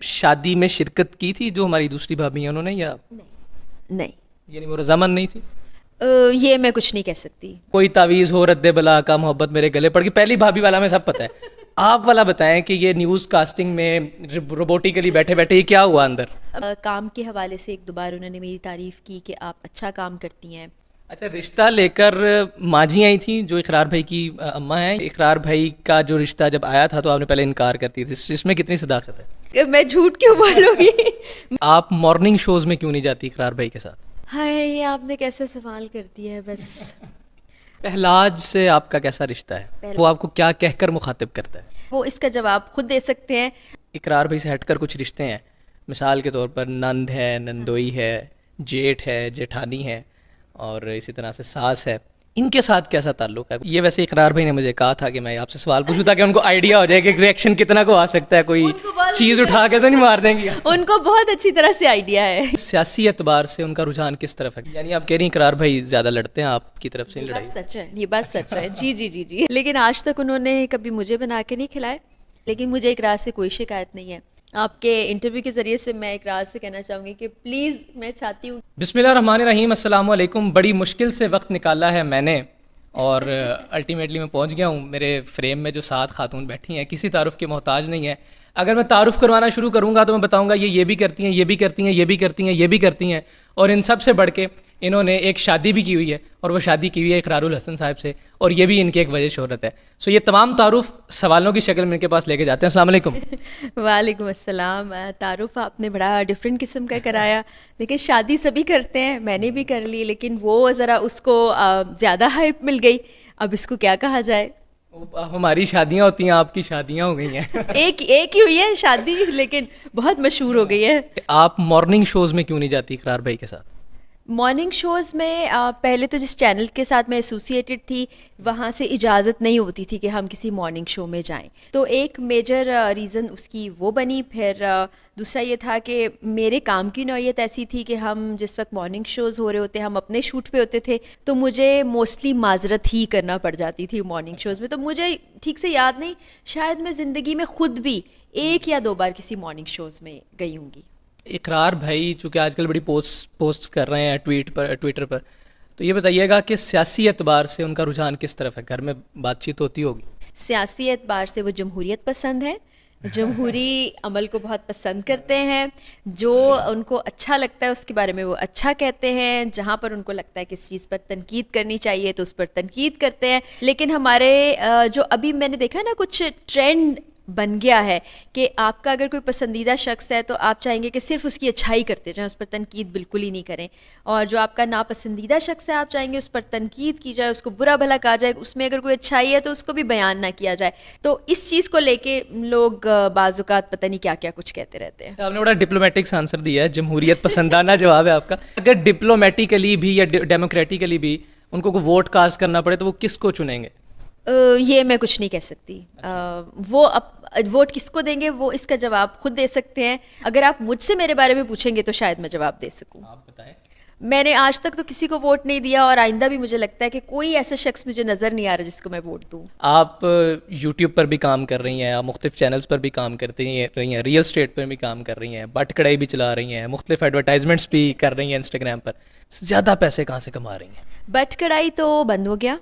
شادی میں شرکت کی تھی جو ہماری دوسری بھابھی ہیں انہوں نے، یا نہیں، یعنی وہ رضامند نہیں تھی؟ یہ میں کچھ نہیں کہہ سکتی. کوئی تعویذ ہو رد بلا کا محبت میرے گلے پڑ گئی، پہلی بھابھی والا میں سب پتہ ہے. آپ والا بتائیں کہ یہ نیوز کاسٹنگ میں روبوٹیکلی بیٹھے بیٹھے یہ کیا ہوا اندر؟ کام کے حوالے سے ایک دو بار انہوں نے میری تعریف کی کہ آپ اچھا کام کرتی ہیں. اچھا، رشتہ لے کر ماجی آئی تھیں جو اقرار بھائی کی اماں ہیں. اقرار بھائی کا جو رشتہ جب آیا تھا تو آپ نے پہلے انکار کرتی تھی، اس میں کتنی صداقت ہے؟ میں جھوٹ کیوں بولوں گی؟ آپ مارننگ شوز میں کیوں نہیں جاتی اقرار بھائی کے ساتھ؟ ہائے، یہ آپ نے کیسا سوال کر دیا ہے. بس پہلاج سے آپ کا کیسا رشتہ ہے؟ وہ آپ کو کیا کہہ کر مخاطب کرتا ہے؟ وہ اس کا جواب خود دے سکتے ہیں. اقرار بھائی سے ہٹ کر کچھ رشتے ہیں، مثال کے طور پر نند ہے، نندوئی ہے، جیٹھ ہے، جیٹھانی ہے، اور اسی طرح سے ساس ہے. ان کے ساتھ کیسا تعلق ہے؟ یہ ویسے اقرار بھائی نے مجھے کہا تھا کہ میں آپ سے سوال پوچھوں تاکہ ان کو آئیڈیا ہو جائے کہ ریئیکشن کتنا کو آ سکتا ہے، کوئی چیز اٹھا کے تو نہیں مار دیں گی. ان کو بہت اچھی طرح سے آئیڈیا ہے. سیاسی اعتبار سے ان کا رجحان کس طرف ہے؟ یعنی آپ کہہ رہی ہیں اقرار بھائی زیادہ لڑتے ہیں، آپ کی طرف سے لڑائی؟ سچ ہے، یہ بات سچ ہے. جی جی جی جی. لیکن آج تک انہوں نے کبھی مجھے بنا کے نہیں کھلائے. لیکن مجھے اقرار سے کوئی شکایت نہیں ہے. آپ کے انٹرویو کے ذریعے سے میں اقرار سے کہنا چاہوں گی کہ پلیز میں چاہتی ہوں. بسم اللہ الرحمن الرحیم. السلام علیکم. بڑی مشکل سے وقت نکالا ہے میں نے اور الٹیمیٹلی میں پہنچ گیا ہوں. میرے فریم میں جو 7 خاتون بیٹھی ہیں کسی تعارف کے محتاج نہیں ہے. اگر میں تعارف کروانا شروع کروں گا تو میں بتاؤں گا یہ بھی کرتی ہیں، یہ بھی کرتی ہیں، یہ بھی کرتی ہیں، یہ بھی کرتی ہیں. اور ان سب سے بڑھ کے انہوں نے ایک شادی بھی کی ہوئی ہے، اور وہ شادی کی ہوئی ہے اقرار الحسن صاحب سے، اور یہ بھی ان کی ایک وجہ شہرت ہے. سو یہ تمام تعارف سوالوں کی شکل میں ان کے پاس لے کے جاتے ہیں. السلام علیکم. وعلیکم السلام. تعارف آپ نے بڑا ڈفرینٹ قسم کا کرایا. لیکن شادی سبھی کرتے ہیں، میں نے بھی کر لی، لیکن وہ ذرا اس کو زیادہ ہائپ مل گئی. اب اس کو کیا کہا جائے؟ ہماری شادیاں ہوتی ہیں، آپ کی شادیاں ہو گئی ہیں. ایک ہی ہوئی ہے شادی، لیکن بہت مشہور ہو گئی ہے. آپ مارننگ شوز میں کیوں نہیں جاتی اقرار بھائی کے ساتھ؟ مارننگ شوز میں پہلے تو جس چینل کے ساتھ میں ایسوسیٹڈ تھی وہاں سے اجازت نہیں ہوتی تھی کہ ہم کسی مارننگ شو میں جائیں. تو ایک میجر ریزن اس کی وہ بنی. پھر دوسرا یہ تھا کہ میرے کام کی نوعیت ایسی تھی کہ ہم جس وقت مارننگ شوز ہو رہے ہوتے ہم اپنے شوٹ پہ ہوتے تھے، تو مجھے موسٹلی معذرت ہی کرنا پڑ جاتی تھی مارننگ شوز میں. تو مجھے ٹھیک سے یاد نہیں، شاید میں زندگی میں خود بھی 1 یا 2 بار کسی مارننگ شوز میں گئی ہوں گی. اقرار بھائی چونکہ آج کل بڑی پوسٹ کر رہے ہیں ٹویٹر پر، تو یہ بتائیے گا کہ سیاسی اعتبار سے ان کا رجحان کس طرف ہے؟ گھر میں بات چیت ہوتی ہوگی. سیاسی اعتبار سے وہ جمہوریت پسند ہے، جمہوری عمل کو بہت پسند کرتے ہیں. جو ان کو اچھا لگتا ہے اس کے بارے میں وہ اچھا کہتے ہیں. جہاں پر ان کو لگتا ہے کہ اس چیز پر تنقید کرنی چاہیے تو اس پر تنقید کرتے ہیں. لیکن ہمارے جو ابھی میں نے دیکھا نا کچھ ٹرینڈ بن گیا ہے کہ آپ کا اگر کوئی پسندیدہ شخص ہے تو آپ چاہیں گے کہ صرف اس کی اچھائی کرتے جائیں، اس پر تنقید بالکل ہی نہیں کریں. اور جو آپ کا ناپسندیدہ شخص ہے آپ چاہیں گے اس پر تنقید کی جائے، اس کو برا بھلا کہا جائے، اس میں اگر کوئی اچھائی ہے تو اس کو بھی بیان نہ کیا جائے. تو اس چیز کو لے کے لوگ بعض اوقات پتہ نہیں کیا کیا کچھ کہتے رہتے ہیں. آپ نے بڑا ڈپلومیٹک آنسر دیا ہے، جمہوریت پسندانہ جواب ہے آپ کا. اگر ڈپلومیٹیکلی بھی یا ڈیموکریٹیکلی بھی ان کو ووٹ کاسٹ کرنا پڑے تو وہ کس کو چنیں گے؟ یہ میں کچھ نہیں کہہ سکتی. وہ ووٹ کس کو دیں گے وہ اس کا جواب خود دے سکتے ہیں. اگر آپ مجھ سے میرے بارے میں پوچھیں گے تو شاید میں جواب دے سکوں. آپ بتائیں. میں نے آج تک تو کسی کو ووٹ نہیں دیا، اور آئندہ بھی مجھے لگتا ہے کہ کوئی ایسا شخص مجھے نظر نہیں آ رہا جس کو میں ووٹ دوں. آپ یوٹیوب پر بھی کام کر رہی ہیں، آپ مختلف چینلز پر بھی کام کرتی رہی ہیں، ریئل اسٹیٹ پر بھی کام کر رہی ہیں، بٹ کڑھائی بھی چلا رہی ہیں، مختلف ایڈورٹائزمنٹس بھی کر رہی ہیں انسٹاگرام پر. زیادہ پیسے کہاں سے کما رہی ہیں؟ بٹ کڑھائی تو بند ہو گیا.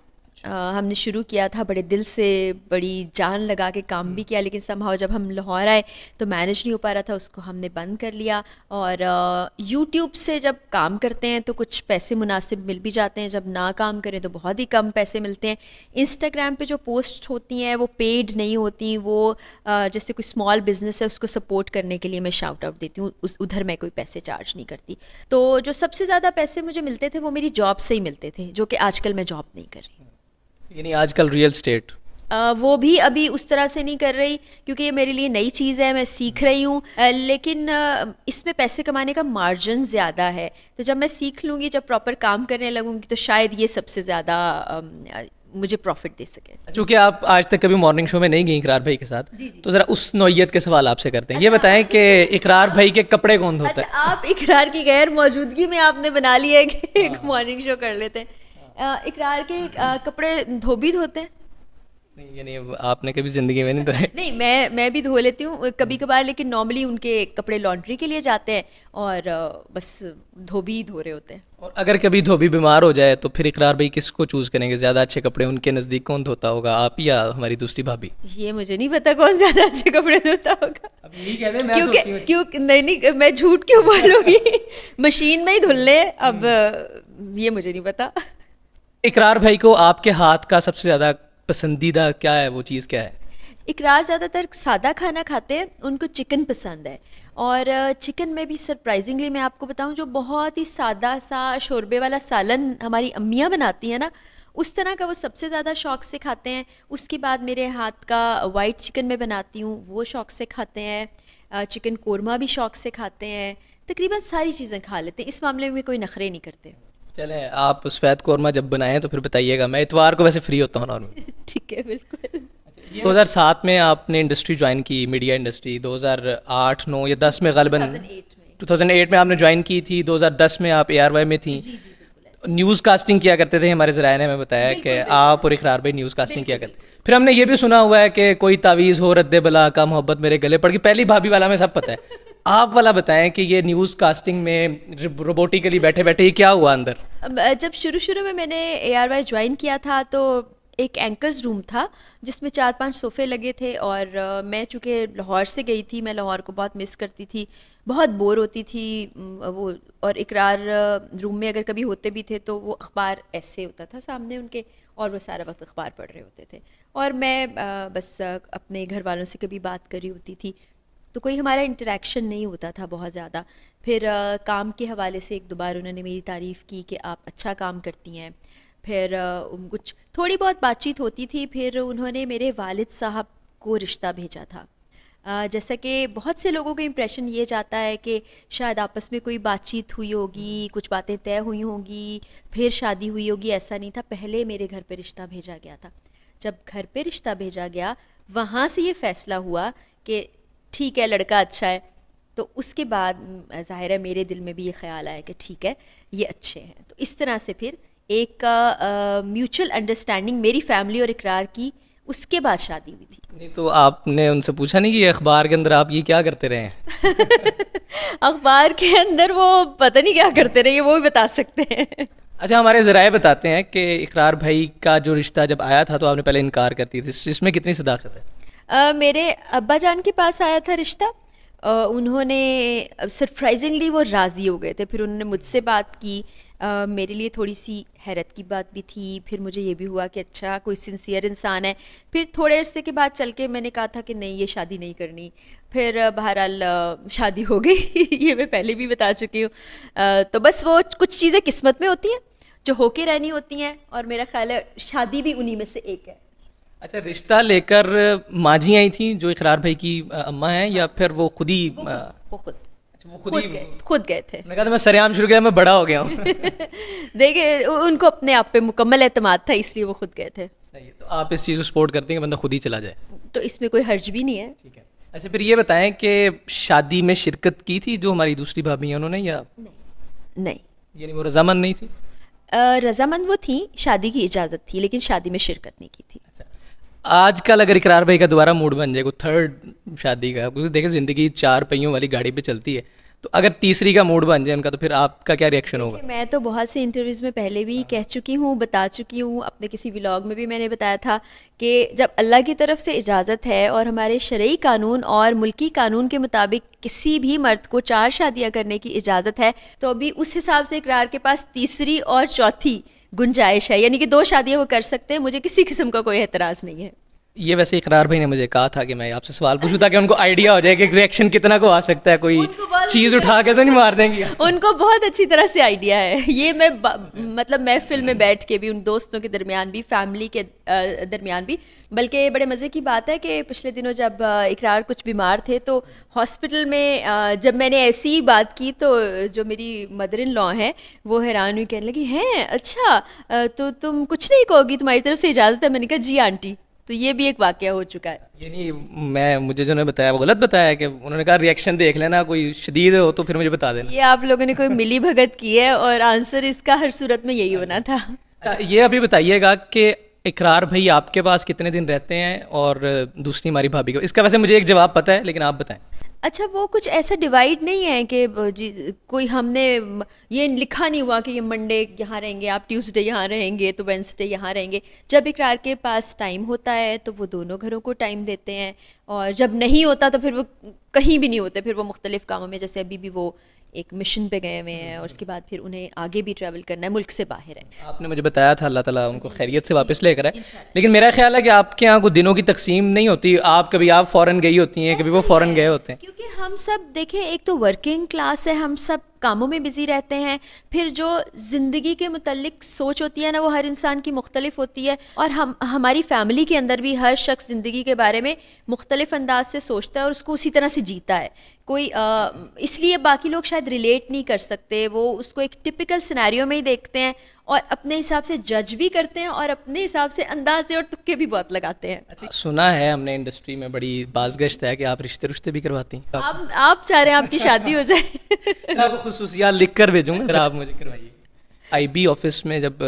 ہم نے شروع کیا تھا بڑے دل سے، بڑی جان لگا کے کام بھی کیا، لیکن somehow جب ہم لاہور آئے تو مینیج نہیں ہو پا رہا تھا، اس کو ہم نے بند کر لیا. اور یوٹیوب سے جب کام کرتے ہیں تو کچھ پیسے مناسب مل بھی جاتے ہیں، جب نہ کام کریں تو بہت ہی کم پیسے ملتے ہیں. انسٹاگرام پہ جو پوسٹ ہوتی ہیں وہ پیڈ نہیں ہوتی، وہ جیسے کوئی اسمال بزنس ہے اس کو سپورٹ کرنے کے لیے میں شاؤٹ آؤٹ دیتی ہوں، ادھر میں کوئی پیسے چارج نہیں کرتی. تو جو سب سے زیادہ پیسے مجھے ملتے تھے وہ میری جاب سے ہی ملتے تھے، جو کہ آج کل میں جاب نہیں کر رہی. یعنی آج کل ریئل اسٹیٹ وہ بھی ابھی اس طرح سے نہیں کر رہی کیونکہ یہ میرے لیے نئی چیز ہے، میں سیکھ رہی ہوں. لیکن اس میں پیسے کمانے کا مارجن زیادہ ہے. تو جب میں سیکھ لوں گی، جب پراپر کام کرنے لگوں گی تو شاید یہ سب سے زیادہ مجھے پروفٹ دے سکے. چونکہ آپ آج تک کبھی مارننگ شو میں نہیں گئی اقرار بھائی کے ساتھ، تو ذرا اس نوعیت کے سوال آپ سے کرتے ہیں. یہ بتائیں کہ اقرار بھائی کے کپڑے کون دھوتا ہے؟ آپ اقرار کی غیر موجودگی میں آپ نے بنا لیا ہے کہ ایک مارننگ شو کر لیتے ہیں. اقرار کے کپڑے دھوبی دھوتے ہیں. نہیں یعنی آپ نے کبھی زندگی میں نہیں دھوئے؟ نہیں، میں بھی دھو لیتی ہوں کبھی کبھار، لیکن نارملی ان کے کپڑے لانڈری کے لیے جاتے ہیں اور بس دھوبی ہی دھو رہے ہوتے ہیں. اور اگر کبھی دھوبی بیمار ہو جائے تو پھر اقرار بھائی کس کو چوز کریں گے؟ زیادہ اچھے کپڑے ان کے نزدیک کون دھوتا ہوگا، آپ یا ہماری دوسری بھابھی؟ یہ مجھے نہیں پتا کون زیادہ اچھے کپڑے دھوتا ہوگا، اب یہی کہہ دیں میں دھوتی ہوں. کیوں نہیں میں جھوٹ کیوں بولوں گی، مشین میں ہی دھل لیں. اب یہ مجھے نہیں پتا. اقرار بھائی کو آپ کے ہاتھ کا سب سے زیادہ پسندیدہ کیا ہے، وہ چیز کیا ہے؟ اقرار زیادہ تر سادہ کھانا کھاتے ہیں، ان کو چکن پسند ہے. اور چکن میں بھی سرپرائزنگلی میں آپ کو بتاؤں، جو بہت ہی سادہ سا شوربے والا سالن ہماری امیاں بناتی ہیں نا، اس طرح کا وہ سب سے زیادہ شوق سے کھاتے ہیں. اس کے بعد میرے ہاتھ کا وائٹ چکن میں بناتی ہوں، وہ شوق سے کھاتے ہیں. چکن قورمہ بھی شوق سے کھاتے ہیں. تقریباً ساری چیزیں کھا لیتے ہیں، اس معاملے میں کوئی نخرے نہیں کرتے. چلیں آپ سفید قورمہ جب بنائیں تو پھر بتائیے گا، میں اتوار کو ویسے فری ہوتا ہوں نارمل. ٹھیک ہے، بالکل. 2007 میں آپ نے انڈسٹری جوائن کی، میڈیا انڈسٹری. 2008 9 یا 10 میں غالباً 2008 میں آپ نے جوائن کی تھی. 2010 میں آپ ARY میں تھیں. نیوز کاسٹنگ کیا کرتے تھے، ہمارے ذرائع نے ہمیں بتایا کہ آپ اور اقرار بھائی نیوز کاسٹنگ کیا کرتے. پھر ہم نے یہ بھی سنا ہوا ہے کہ کوئی تعویذ ہو رد بلا کا محبت میرے گلے پڑ گئی. پہلی بھابھی والا ہمیں سب پتہ ہے، آپ والا بتائیں کہ یہ نیوز کاسٹنگ میں روبوٹیکلی بیٹھے بیٹھے یہ کیا ہوا اندر؟ جب شروع میں نے ARY جوائن کیا تھا تو ایک اینکرز روم تھا جس میں 4-5 صوفے لگے تھے. اور میں چونکہ لاہور سے گئی تھی، میں لاہور کو بہت مس کرتی تھی، بہت بور ہوتی تھی وہ. اور اقرار روم میں اگر کبھی ہوتے بھی تھے تو وہ اخبار ایسے ہوتا تھا سامنے ان کے، اور وہ سارا وقت اخبار پڑھ رہے ہوتے تھے. اور میں بس اپنے گھر والوں سے کبھی بات کر رہی ہوتی تھی تو کوئی ہمارا انٹریکشن نہیں ہوتا تھا بہت زیادہ. پھر کام کے حوالے سے ایک دو بار انہوں نے میری تعریف کی کہ آپ اچھا کام کرتی ہیں. پھر کچھ تھوڑی بہت بات چیت ہوتی تھی. پھر انہوں نے میرے والد صاحب کو رشتہ بھیجا تھا. جیسا کہ بہت سے لوگوں کا امپریشن یہ جاتا ہے کہ شاید آپس میں کوئی بات چیت ہوئی ہوگی، کچھ باتیں طے ہوئی ہوں گی، پھر شادی ہوئی ہوگی. ایسا نہیں تھا. پہلے میرے گھر پہ رشتہ بھیجا گیا تھا. جب گھر پہ رشتہ بھیجا گیا، وہاں سے یہ فیصلہ ہوا کہ ٹھیک ہے لڑکا اچھا ہے. تو اس کے بعد ظاہر ہے میرے دل میں بھی یہ خیال آیا کہ ٹھیک ہے یہ اچھے ہیں. تو اس طرح سے پھر ایک میوچل انڈرسٹینڈنگ میری فیملی اور اقرار کی، اس کے بعد شادی ہوئی تھی. نہیں تو آپ نے ان سے پوچھا نہیں کہ یہ اخبار کے اندر آپ یہ کیا کرتے رہے ہیں؟ اخبار کے اندر وہ پتہ نہیں کیا کرتے رہے، وہ بھی بتا سکتے ہیں. اچھا، ہمارے ذرائع بتاتے ہیں کہ اقرار بھائی کا جو رشتہ جب آیا تھا تو آپ نے پہلے انکار کرتی تھی. اس میں کتنی صداقت ہے؟ میرے ابا جان کے پاس آیا تھا رشتہ. انہوں نے سرپرائزنگلی وہ راضی ہو گئے تھے. پھر انہوں نے مجھ سے بات کی. میرے لیے تھوڑی سی حیرت کی بات بھی تھی. پھر مجھے یہ بھی ہوا کہ اچھا کوئی سنسیئر انسان ہے. پھر تھوڑے عرصے کے بعد چل کے میں نے کہا تھا کہ نہیں یہ شادی نہیں کرنی. پھر بہرحال شادی ہو گئی. یہ میں پہلے بھی بتا چکی ہوں. تو بس وہ کچھ چیزیں قسمت میں ہوتی ہیں جو ہو کے رہنی ہوتی ہیں، اور میرا خیال ہے شادی بھی انہی میں سے ایک ہے. اچھا، رشتہ لے کر ماجی آئی تھیں جو اقرار بھائی کی اماں ہیں، یا پھر وہ خود ہی خود گئے تھے؟ میں کہا تھا میں سریعام شروع کیا، میں بڑا ہو گیا ہوں. دیکھیں ان کو اپنے آپ پہ مکمل اعتماد تھا، اس لیے وہ خود گئے تھے. صحیح. تو آپ اس چیز کو سپورٹ کرتے ہیں کہ بندہ خود ہی چلا جائے؟ تو اس میں کوئی حرج بھی نہیں ہے. ٹھیک ہے. اچھا پھر یہ بتائیں کہ شادی میں شرکت کی تھی جو ہماری دوسری بھابھی ہیں انہوں نے، یا نہیں؟ یعنی وہ رضامند نہیں تھی؟ رضامند وہ تھیں، شادی کی اجازت تھی، لیکن شادی میں شرکت نہیں کی تھی. آج کل اگر اقرار بھائی کا دوبارہ موڈ بن جائے کوئی تھرڈ شادی کا، کیونکہ دیکھیں زندگی 4 پہیوں والی گاڑی پہ چلتی ہے، تو اگر تیسری کا موڈ بن جائے ان کا، تو پھر آپ کا کیا ریئیکشن ہوگا؟ میں تو بہت سے انٹرویوز میں پہلے بھی کہہ چکی ہوں، بتا چکی ہوں. اپنے کسی ولاگ میں بھی میں نے بتایا تھا کہ جب اللہ کی طرف سے اجازت ہے اور ہمارے شرعی قانون اور ملکی قانون کے مطابق کسی بھی مرد کو 4 شادیاں کرنے کی اجازت ہے، تو ابھی اس حساب سے اقرار کے پاس تیسری اور چوتھی گنجائش ہے، یعنی کہ 2 شادیاں وہ کر سکتے ہیں. مجھے کسی قسم کا کوئی اعتراض نہیں ہے. یہ ویسے اقرار بھائی نے مجھے کہا تھا کہ میں آپ سے سوال پوچھوں تاکہ ان کو آئیڈیا ہو جائے کہ ریئیکشن کتنا کو آ سکتا ہے، کوئی چیز اٹھا کے تو نہیں مار دیں گے. ان کو بہت اچھی طرح سے آئیڈیا ہے. یہ میں مطلب محفل میں بیٹھ کے بھی، ان دوستوں کے درمیان بھی، فیملی کے درمیان بھی. بلکہ بڑے مزے کی بات ہے کہ پچھلے دنوں جب اقرار کچھ بیمار تھے تو ہاسپٹل میں جب میں نے ایسی ہی بات کی تو جو میری مدر ان لا ہیں وہ حیران ہوئی، کہنے لگی ہیں اچھا تو تم کچھ نہیں کہو گی، تمہاری طرف سے اجازت ہے؟ میں نے کہا جی آنٹی. تو یہ بھی ایک واقعہ ہو چکا ہے. یعنی مجھے جو نے بتایا وہ غلط بتایا ہے، کہ انہوں نے کہا ریئیکشن دیکھ لینا، کوئی شدید ہو تو پھر مجھے بتا دینا. یہ آپ لوگوں نے کوئی ملی بھگت کی ہے، اور آنسر اس کا ہر صورت میں یہی ہونا تھا. یہ ابھی بتائیے گا کہ اقرار بھائی آپ کے پاس کتنے دن رہتے ہیں اور دوسری ہماری بھابھی کو؟ اس کا ویسے مجھے ایک جواب پتہ ہے لیکن آپ بتائیں. اچھا وہ کچھ ایسا ڈیوائڈ نہیں ہے کہ جی کوئی ہم نے یہ لکھا نہیں ہوا کہ یہ منڈے یہاں رہیں گے، آپ ٹیوزڈے یہاں رہیں گے تو وینسڈے یہاں رہیں گے. جب اقرار کے پاس ٹائم ہوتا ہے تو وہ دونوں گھروں کو ٹائم دیتے ہیں، اور جب نہیں ہوتا تو پھر وہ کہیں بھی نہیں ہوتے، پھر وہ مختلف کاموں میں، جیسے ابھی بھی وہ ایک مشن پہ گئے ہوئے ہیں اور اس کے بعد پھر انہیں آگے بھی ٹریول کرنا ہے، ملک سے باہر ہے. آپ نے مجھے بتایا تھا اللہ تعالیٰ ان کو خیریت سے واپس لے کر آئے، لیکن میرا خیال ہے کہ آپ کے یہاں کوئی دنوں کی تقسیم نہیں ہوتی، آپ کبھی آپ فوراً گئی ہوتی ہیں، کبھی وہ فوراً گئے ہوتے ہیں. کیونکہ ہم سب دیکھیں ایک تو ورکنگ کلاس ہے، ہم سب کاموں میں بزی رہتے ہیں، پھر جو زندگی کے متعلق سوچ ہوتی ہے نا وہ ہر انسان کی مختلف ہوتی ہے، اور ہماری فیملی کے اندر بھی ہر شخص زندگی کے بارے میں مختلف انداز سے سوچتا ہے اور اس کو اسی طرح سے جیتا ہے. کوئی اس لیے باقی لوگ شاید ریلیٹ نہیں کر سکتے، وہ اس کو ایک ٹپیکل سینیریو میں ہی دیکھتے ہیں اور اپنے حساب سے جج بھی کرتے ہیں اور اپنے حساب سے اندازے اور تکے بھی بہت لگاتے ہیں. سنا ہے ہم نے انڈسٹری میں بڑی باز گشت ہے کہ آپ رشتے بھی کرواتی ہیں. آپ چاہ رہے ہیں آپ کی شادی ہو جائے؟ آپ خصوصیات لکھ کر بھیجوں گا اگر آپ مجھے کروائیے. آئی بی آفس میں جب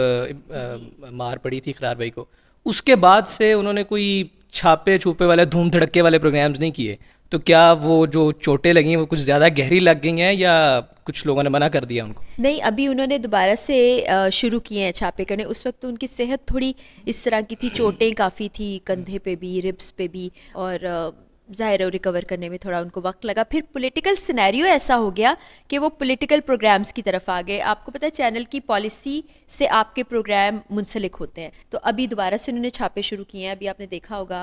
مار پڑی تھی اقرار بھائی کو، اس کے بعد سے انہوں نے کوئی چھاپے چھوپے والے دھوم دھڑکے والے پروگرامز نہیں کیے، تو کیا وہ جو چوٹیں لگی ہیں وہ کچھ زیادہ گہری لگ گئی ہیں یا کچھ لوگوں نے منع کر دیا ان کو؟ نہیں، ابھی انہوں نے دوبارہ سے شروع کیے ہیں چھاپے کرنے. اس وقت تو ان کی صحت تھوڑی اس طرح کی تھی، چوٹیں کافی تھی کندھے پہ بھی، ربس پہ بھی، اور ظاہر ہے ریکور کرنے میں تھوڑا ان کو وقت لگا. پھر پولیٹیکل سینیریو ایسا ہو گیا کہ وہ پولیٹیکل پروگرامز کی طرف آ گئے. آپ کو پتہ ہے چینل کی پالیسی سے آپ کے پروگرام منسلک ہوتے ہیں، تو ابھی دوبارہ سے انہوں نے چھاپے شروع کیے ہیں. ابھی آپ نے دیکھا ہوگا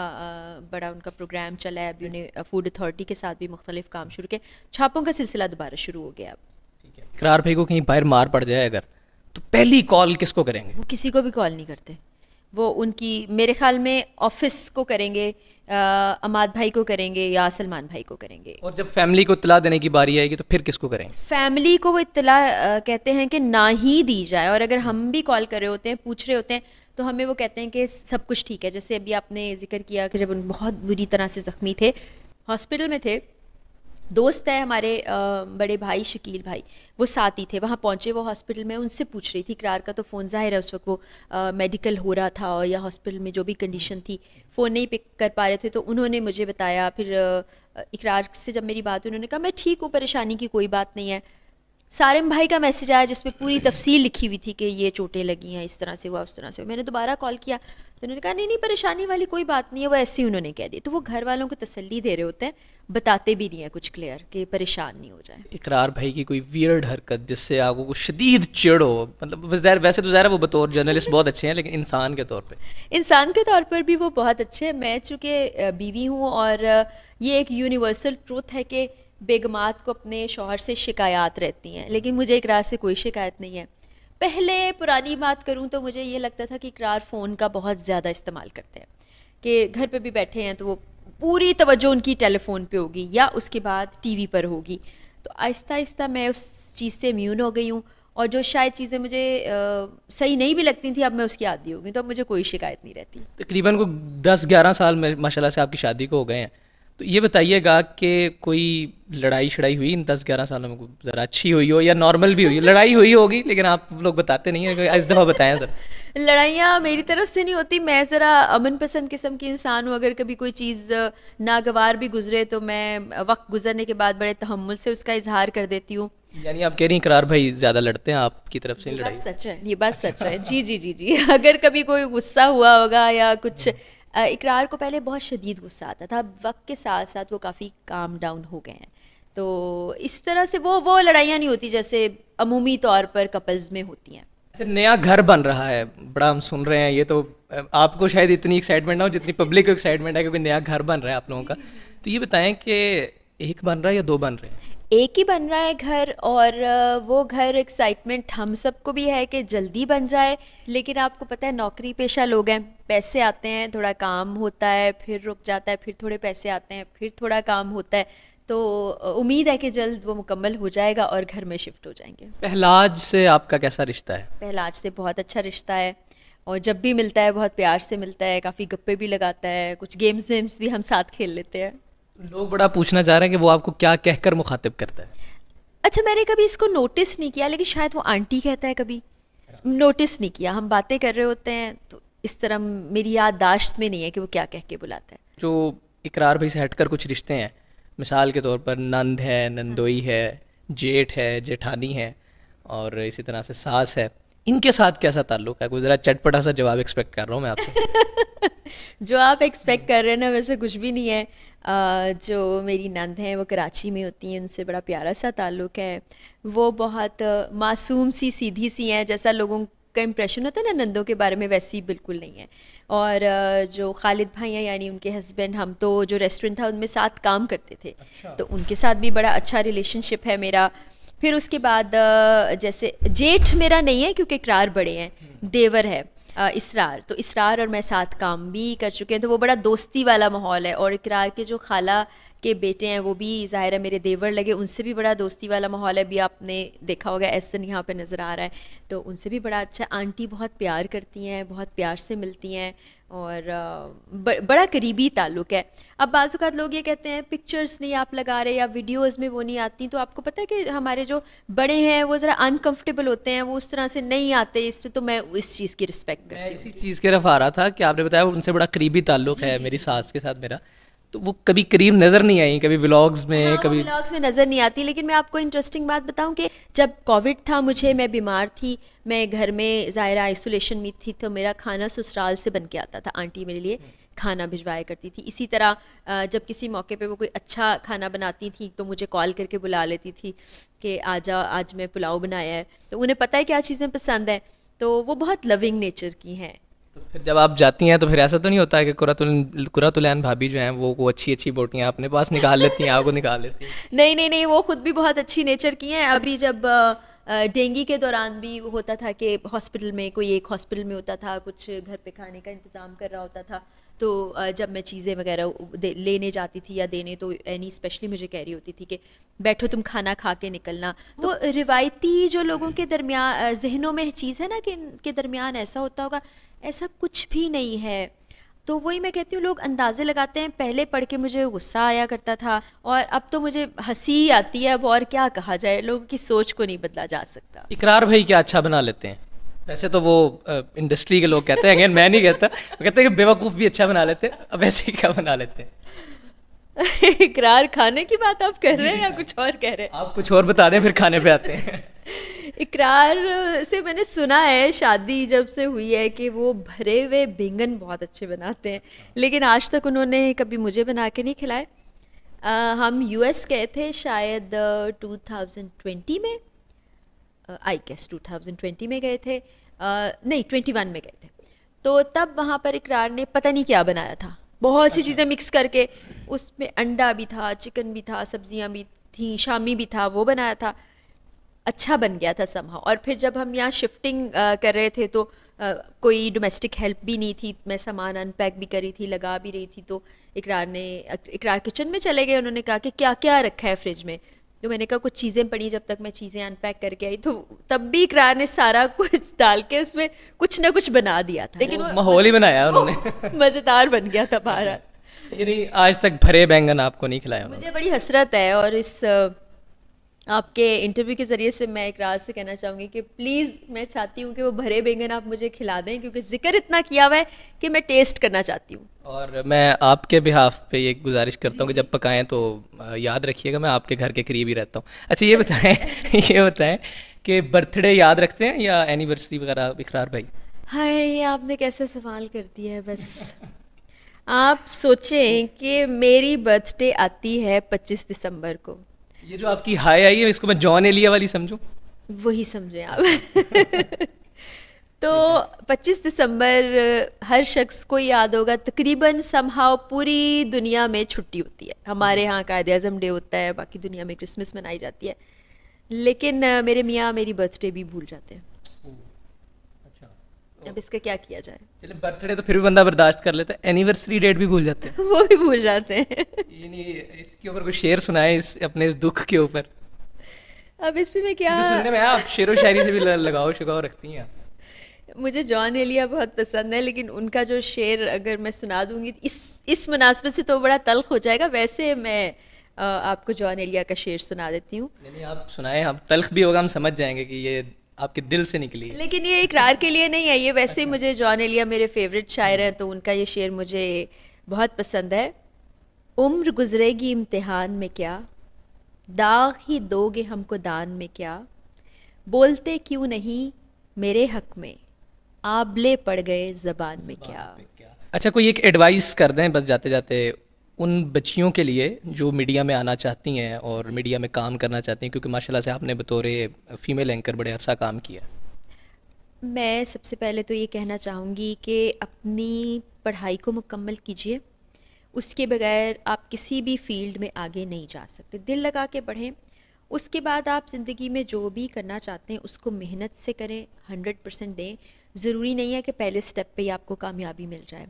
بڑا ان کا پروگرام چلا ہے، ابھی انہیں فوڈ اتھارٹی کے ساتھ بھی مختلف کام شروع کیے. چھاپوں کا سلسلہ دوبارہ شروع ہو گیا. اب اقرار بھائی کو کہیں باہر مار پڑ جائے اگر، تو پہلی کال کس کو کریں گے؟ وہ کسی کو بھی کال نہیں کرتے. وہ ان کی میرے خیال میں آفس کو کریں گے، اماد بھائی کو کریں گے یا سلمان بھائی کو کریں گے. اور جب فیملی کو اطلاع دینے کی باری آئے گی تو پھر کس کو کریں گے؟ فیملی کو وہ اطلاع کہتے ہیں کہ نہ ہی دی جائے، اور اگر ہم بھی کال کر رہے ہوتے ہیں، پوچھ رہے ہوتے ہیں، تو ہمیں وہ کہتے ہیں کہ سب کچھ ٹھیک ہے. جیسے ابھی آپ نے ذکر کیا کہ جب ان بہت بری طرح سے زخمی تھے، ہاسپٹل میں تھے، دوست ہے ہمارے بڑے بھائی شکیل بھائی، وہ ساتھ ہی تھے، وہاں پہنچے وہ ہاسپٹل میں، ان سے پوچھ رہی تھی اقرار کا تو فون، ظاہر ہے اس وقت وہ میڈیکل ہو رہا تھا یا ہاسپٹل میں جو بھی کنڈیشن تھی فون نہیں پک کر پا رہے تھے، تو انہوں نے مجھے بتایا. پھر اقرار سے جب میری بات ہوئی، انہوں نے کہا میں ٹھیک ہوں، پریشانی کی کوئی بات نہیں ہے. سارم بھائی کا میسج آیا جس میں پوری تفصیل لکھی ہوئی تھی کہ یہ چوٹیں لگی ہیں، اس طرح سے ہوا، اس طرح سے ہوا. میں نے دوبارہ کال کیا تو انہوں نے کہا نہیں پریشانی والی کوئی بات نہیں ہے، وہ ایسے ہی انہوں نے کہہ دی. تو وہ گھر والوں کو تسلی دے رہے ہوتے ہیں، بتاتے بھی نہیں ہیں کچھ کلیئر کہ پریشان نہیں ہو جائیں. اقرار بھائی کی کوئی ویئرڈ حرکت جس سے آپ کو شدید چڑ ہو؟ مطلب ویسے تو ظاہر ہے وہ بطور جرنلسٹ بہت اچھے ہیں، لیکن انسان کے طور پہ؟ انسان کے طور پر بھی وہ بہت اچھے ہیں. میں چونکہ بیوی ہوں، اور یہ ایک یونیورسل ٹروتھ ہے کہ بیگمات کو اپنے شوہر سے شکایات رہتی ہیں، لیکن مجھے اقرار سے کوئی شکایت نہیں ہے. پہلے پرانی بات کروں تو مجھے یہ لگتا تھا کہ اقرار فون کا بہت زیادہ استعمال کرتے ہیں، کہ گھر پہ بھی بیٹھے ہیں تو وہ پوری توجہ ان کی ٹیلی فون پہ ہوگی یا اس کے بعد ٹی وی پر ہوگی. تو آہستہ آہستہ میں اس چیز سے امیون ہو گئی ہوں، اور جو شاید چیزیں مجھے صحیح نہیں بھی لگتی تھیں اب میں اس کی عادی ہو گئی، تو اب مجھے کوئی شکایت نہیں رہتی. تقریباً کو 10-11 سال میں ماشاء اللہ سے آپ کی شادی کو ہو گئے ہیں، تو یہ بتائیے گا کہ کوئی لڑائی شڑائی ہوئی ان 10-11 سالوں میں؟ ذرا اچھی ہوئی ہو یا نارمل بھی ہوئی؟ لڑائی ہوئی ہوگی لیکن آپ لوگ بتاتے نہیں ہیں، اس دفعہ بتائیں ذرا. لڑائیاں میری طرف سے نہیں ہوتی، میں ذرا امن پسند قسم کی انسان ہوں. اگر کبھی کوئی چیز ناگوار بھی گزرے تو میں وقت گزرنے کے بعد بڑے تحمل سے اس کا اظہار کر دیتی ہوں. یعنی آپ کہہ رہی ہیں اقرار بھائی زیادہ لڑتے ہیں، آپ کی طرف سے لڑائی؟ سچ ہے، یہ بات سچ ہے. جی جی جی جی اگر کبھی کوئی غصہ ہوا ہوگا یا کچھ، اقرار کو پہلے بہت شدید غصہ آتا تھا، وقت کے ساتھ ساتھ وہ کافی کام ڈاؤن ہو گئے ہیں. تو اس طرح سے وہ لڑائیاں نہیں ہوتی جیسے عمومی طور پر کپلز میں ہوتی ہیں. نیا گھر بن رہا ہے، بڑا ہم سن رہے ہیں، یہ تو آپ کو شاید اتنی ایکسائٹمنٹ نہ ہو جتنی پبلک کو ایکسائٹمنٹ ہے کیونکہ نیا گھر بن رہا ہے آپ لوگوں کا. تو یہ بتائیں کہ ایک بن رہا ہے یا 2 بن رہے ہیں؟ ایک ہی بن رہا ہے گھر، اور وہ گھر ایکسائٹمنٹ ہم سب کو بھی ہے کہ جلدی بن جائے، لیکن آپ کو پتہ ہے نوکری پیشہ لوگ ہیں، پیسے آتے ہیں، تھوڑا کام ہوتا ہے، پھر رک جاتا ہے، پھر تھوڑے پیسے آتے ہیں، پھر تھوڑا کام ہوتا ہے. تو امید ہے کہ جلد وہ مکمل ہو جائے گا اور گھر میں شفٹ ہو جائیں گے. پہلاج سے آپ کا کیسا رشتہ ہے؟ پہلاج سے بہت اچھا رشتہ ہے، اور جب بھی ملتا ہے بہت پیار سے ملتا ہے، کافی گپے بھی لگاتا ہے، کچھ گیمز ویمز بھی ہم ساتھ کھیل لیتے ہیں. لوگ بڑا پوچھنا چاہ رہے ہیں کہ وہ آپ کو کیا کہہ کر مخاطب کرتا ہے؟ اچھا میں نے کبھی اس کو نوٹس نہیں کیا، لیکن شاید وہ آنٹی کہتا ہے، کبھی نوٹس نہیں کیا. ہم باتیں کر رہے ہوتے ہیں تو اس طرح میری یادداشت میں نہیں ہے کہ وہ کیا کہہ کے بلاتا ہے. جو اقرار بھائی سے ہٹ کر کچھ رشتے ہیں، مثال کے طور پر نند ہے، نندوئی ہے، جیٹھ ہے، جیٹھانی ہے، اور اسی طرح سے ساس ہے، ان کے ساتھ کیسا تعلق ہے؟ کوئی ذرا چٹپٹا سا جواب ایکسپیکٹ کر رہا ہوں میں آپ سے. جو آپ ایکسپیکٹ کر رہے ہیں نا ویسے کچھ بھی نہیں ہے. جو میری نند ہیں وہ کراچی میں ہوتی ہیں، ان سے بڑا پیارا سا تعلق ہے. وہ بہت معصوم سی سیدھی سی ہیں، جیسا لوگوں کا امپریشن ہوتا ہے نا نندوں کے بارے میں، ویسی بالکل نہیں ہے. اور جو خالد بھائی ہیں یعنی ان کے ہسبینڈ، ہم تو جو ریسٹورنٹ تھا ان میں ساتھ کام کرتے تھے، تو ان کے ساتھ بھی بڑا اچھا ریلیشن شپ ہے میرا. پھر اس کے بعد جیسے جیٹھ میرا نہیں ہے کیونکہ اقرار بڑے ہیں، دیور ہے اسرار، تو اسرار اور میں ساتھ کام بھی کر چکے ہیں، تو وہ بڑا دوستی والا ماحول ہے. اور اقرار کے جو خالہ کے بیٹے ہیں وہ بھی ظاہر ہے میرے دیور لگے، ان سے بھی بڑا دوستی والا ماحول ہے. ابھی آپ نے دیکھا ہوگا احسن یہاں پہ نظر آ رہا ہے، تو ان سے بھی بڑا اچھا. آنٹی بہت پیار کرتی ہیں، بہت پیار سے ملتی ہیں، اور بڑا قریبی تعلق ہے. اب بعض اوقات لوگ یہ کہتے ہیں پکچرز نہیں آپ لگا رہے یا ویڈیوز میں وہ نہیں آتی، تو آپ کو پتہ ہے کہ ہمارے جو بڑے ہیں وہ ذرا انکمفرٹیبل ہوتے ہیں، وہ اس طرح سے نہیں آتے، اس میں تو میں اس چیز کی رسپیکٹ کرتی ہوں. اسی چیز کی طرف آ رہا تھا کہ آپ نے بتایا ان سے بڑا قریبی تعلق ہے میری ساس کے ساتھ میرا، تو وہ کبھی قریب نظر نہیں آئی، کبھی ولاگز میں، کبھی ولاگس میں نظر نہیں آتی. لیکن میں آپ کو انٹرسٹنگ بات بتاؤں کہ جب کووڈ تھا مجھے، میں بیمار تھی، میں گھر میں ظاہرہ آئسولیشن میں تھی، تو میرا کھانا سسرال سے بن کے آتا تھا، آنٹی میرے لیے کھانا بھجوایا کرتی تھی. اسی طرح جب کسی موقع پہ وہ کوئی اچھا کھانا بناتی تھی تو مجھے کال کر کے بلا لیتی تھی کہ آجا آج میں پلاؤ بنایا ہے، تو انہیں پتہ ہے کیا چیزیں پسند ہیں، تو وہ بہت لونگ نیچر کی ہیں. تو پھر جب آپ جاتی ہیں تو پھر ایسا تو نہیں ہوتا ہے کہ قرۃ العین بھابھی جو ہیں وہ اچھی اچھی بوٹیاں اپنے پاس نکال لیتی ہیں، آپ کو نکال لیتی ہیں؟ نہیں، وہ خود بھی بہت اچھی نیچر کی ہیں. ابھی جب ڈینگی کے دوران بھی ہوتا تھا کہ ہاسپٹل میں، کوئی ایک ہاسپٹل میں ہوتا تھا، کچھ گھر پہ کھانے کا انتظام کر رہا ہوتا تھا، تو جب میں چیزیں وغیرہ لینے جاتی تھی یا دینے، تو اینی اسپیشلی مجھے کہہ رہی ہوتی تھی کہ بیٹھو تم کھانا کھا کے نکلنا. تو روایتی جو لوگوں کے درمیان ذہنوں میں چیز ہے نا کہ ان کے درمیان ایسا ہوتا ہوگا، ایسا کچھ بھی نہیں ہے. تو وہی میں کہتی ہوں لوگ اندازے لگاتے ہیں. پہلے پڑھ کے مجھے غصہ آیا کرتا تھا، اور اب تو مجھے ہنسی آتی ہے. اب اور کیا کہا جائے، لوگوں کی سوچ کو نہیں بدلا جا سکتا. اقرار بھائی کیا اچھا بنا لیتے ہیں؟ ویسے تو وہ انڈسٹری کے لوگ کہتے ہیں، اگین میں نہیں کہتا، وہ کہتے ہیں کہ بیوقوف بھی اچھا بنا لیتے ہیں. اب ایسے ہی کیا بنا لیتے ہیں؟ اقرار کھانے کی بات آپ کر رہے ہیں یا کچھ اور کہہ رہے ہیں؟ آپ کچھ اور بتا دیں پھر کھانے پہ آتے ہیں. اقرار سے میں نے سنا ہے شادی جب سے ہوئی ہے کہ وہ بھرے ہوئے بینگن بہت اچھے بناتے ہیں، لیکن آج تک انہوں نے کبھی مجھے بنا کے نہیں کھلائے. ہم یو ایس گئے تھے شاید 2020 میں، آئی گیس 2020 میں گئے تھے، نہیں 21 میں گئے تھے. تو تب وہاں پر اقرار نے پتہ نہیں کیا بنایا تھا، بہت سی چیزیں مکس کر کے، اس میں انڈا بھی تھا، چکن بھی تھا، سبزیاں بھی تھیں، شامی بھی تھا، وہ بنایا تھا. اچھا بن گیا تھا سمہاؤ. اور پھر جب ہم یہاں شفٹنگ کر رہے تھے تو کوئی ڈومیسٹک ہیلپ بھی نہیں تھی، میں سامان ان پیک بھی کری تھی، لگا بھی رہی تھی. تو اقرار کچن میں چلے گئے، انہوں نے کہا کہ کیا کیا رکھا ہے فریج میں. تو میں نے کہا کچھ چیزیں پڑی، جب تک میں چیزیں ان پیک کر کے آئی تو تب بھی اقرار نے سارا کچھ ڈال کے اس میں کچھ نہ کچھ بنا دیا تھا. لیکن ماحول ہی بنایا انہوں نے، مزیدار بن گیا تھا بہرحال. یعنی آج تک بھرے بینگن آپ کو نہیں کھلایا؟ مجھے بڑی حسرت ہے، اور اس آپ کے انٹرویو کے ذریعے سے میں اقرار سے کہنا چاہوں گی کہ پلیز میں چاہتی ہوں کہ وہ بھرے بینگن آپ مجھے کھلا دیں، کیونکہ ذکر اتنا کیا ہوا ہے کہ میں ٹیسٹ کرنا چاہتی ہوں. اور میں آپ کے بہاف پہ یہ گزارش کرتا ہوں کہ جب پکائیں تو یاد رکھیے گا میں آپ کے گھر کے قریب ہی رہتا ہوں. اچھا یہ بتائیں کہ برتھ ڈے یاد رکھتے ہیں یا اینیورسری وغیرہ اقرار بھائی؟ ہائے، یہ آپ نے کیسے سوال کر دیا ہے. بس آپ سوچیں کہ میری برتھ ڈے آتی ہے 25 دسمبر کو. یہ جو آپ کی ہائے آئی ہے اس کو میں جان ایلیا والی سمجھوں؟ وہی سمجھیں آپ. تو 25 دسمبر ہر شخص کو یاد ہوگا، تقریباً سمہاؤ پوری دنیا میں چھٹی ہوتی ہے. ہمارے ہاں قائد اعظم ڈے ہوتا ہے، باقی دنیا میں کرسمس منائی جاتی ہے، لیکن میرے میاں میری برتھ ڈے بھی بھول جاتے ہیں. اب اس کا کیا کیا جائے؟ چلے برتھ ڈے تو پھر بھی بندہ برداشت کر لیتا ہے، اینیورسری ڈیٹ بھی بھول جاتے ہیں. وہ بھی بھول جاتے ہیں. یعنی اس کے اوپر کوئی شعر سنائے اپنے اس دکھ کے اوپر. اب اس پہ میں کیا، سننے میں آپ شعر و شاعری سے بھی لگاؤ شگاؤ رکھتی ہیں. مجھے جان ایلیا بہت پسند ہے، لیکن ان کا جو شعر اگر میں سنا دوں گی اس مناسبت سے تو بڑا تلخ ہو جائے گا. ویسے میں آپ کو جان ایلیا کا شعر سنا دیتی ہوں. نہیں آپ سنائیں، ہم تلخ بھی ہوگا ہم سمجھ جائیں گے کہ یہ آپ کے دل سے نکلی ہے. لیکن یہ اقرار کے لیے نہیں ہے، یہ ویسے ہی مجھے جان ایلیا میرے فیوریٹ شاعر ہیں تو ان کا یہ شعر مجھے بہت پسند ہے. عمر گزرے گی امتحان میں کیا، داغ ہی دو گے ہم کو دان میں کیا، بولتے کیوں نہیں میرے حق میں، آبلے پڑ گئے زبان میں کیا. اچھا کوئی ایک ایڈوائس کر دیں بس جاتے جاتے ان بچیوں کے لیے جو میڈیا میں آنا چاہتی ہیں اور میڈیا میں کام کرنا چاہتی ہیں، کیونکہ ماشاء اللہ سے آپ نے بطور فیمیل اینکر بڑے عرصہ کام کیا. میں سب سے پہلے تو یہ کہنا چاہوں گی کہ اپنی پڑھائی کو مکمل کیجیے، اس کے بغیر آپ کسی بھی فیلڈ میں آگے نہیں جا سکتے. دل لگا کے پڑھیں، اس کے بعد آپ زندگی میں جو بھی کرنا چاہتے ہیں اس کو محنت سے کریں، 100% دیں. ضروری نہیں ہے کہ پہلے سٹیپ پہ ہی آپ کو کامیابی مل جائے.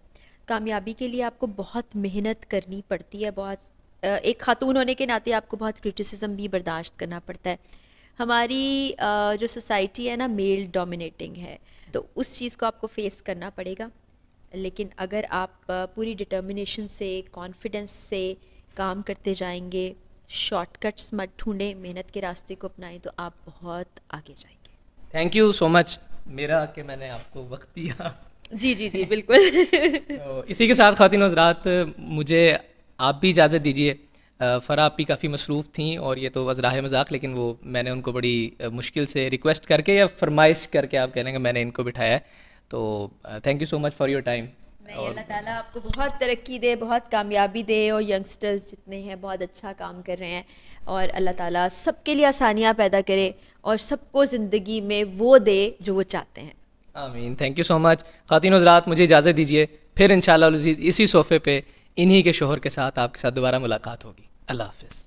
کامیابی کے لیے آپ کو بہت محنت کرنی پڑتی ہے، بہت ایک خاتون ہونے کے ناطے آپ کو بہت کرٹیسزم بھی برداشت کرنا پڑتا ہے. ہماری جو سوسائٹی ہے نا میل ڈومینیٹنگ ہے، تو اس چیز کو آپ کو فیس کرنا پڑے گا. لیکن اگر آپ پوری ڈٹرمنیشن سے کانفیڈنس سے کام کرتے جائیں گے، شارٹ کٹس مت ڈھونڈیں، محنت کے راستے کو اپنائیں، تو آپ بہت آگے جائیں گے. تھینک یو سو مچ میرا کہ میں نے آپ کو وقت دیا. جی جی جی بالکل. تو اسی کے ساتھ خواتین و حضرات مجھے آپ بھی اجازت دیجیے. فرح آپ بھی کافی مصروف تھیں اور یہ تو وزراہ مذاق، لیکن وہ میں نے ان کو بڑی مشکل سے ریکویسٹ کر کے یا فرمائش کر کے آپ کہہ رہے ہیں کہ میں نے ان کو بٹھایا ہے. تو thank you so much for your time. نہیں، اللہ تعالیٰ آپ کو بہت ترقی دے، بہت کامیابی دے، اور ینگسٹرز جتنے ہیں بہت اچھا کام کر رہے ہیں، اور اللہ تعالیٰ سب کے لیے آسانیاں پیدا کرے اور سب کو زندگی میں وہ دے جو وہ چاہتے ہیں. آمین. تھینک یو سو مچ. خواتین و حضرات مجھے اجازت دیجیے، پھر انشاءاللہ العزیز اسی صوفے پہ انہی کے شوہر کے ساتھ آپ کے ساتھ دوبارہ ملاقات ہوگی. اللہ حافظ.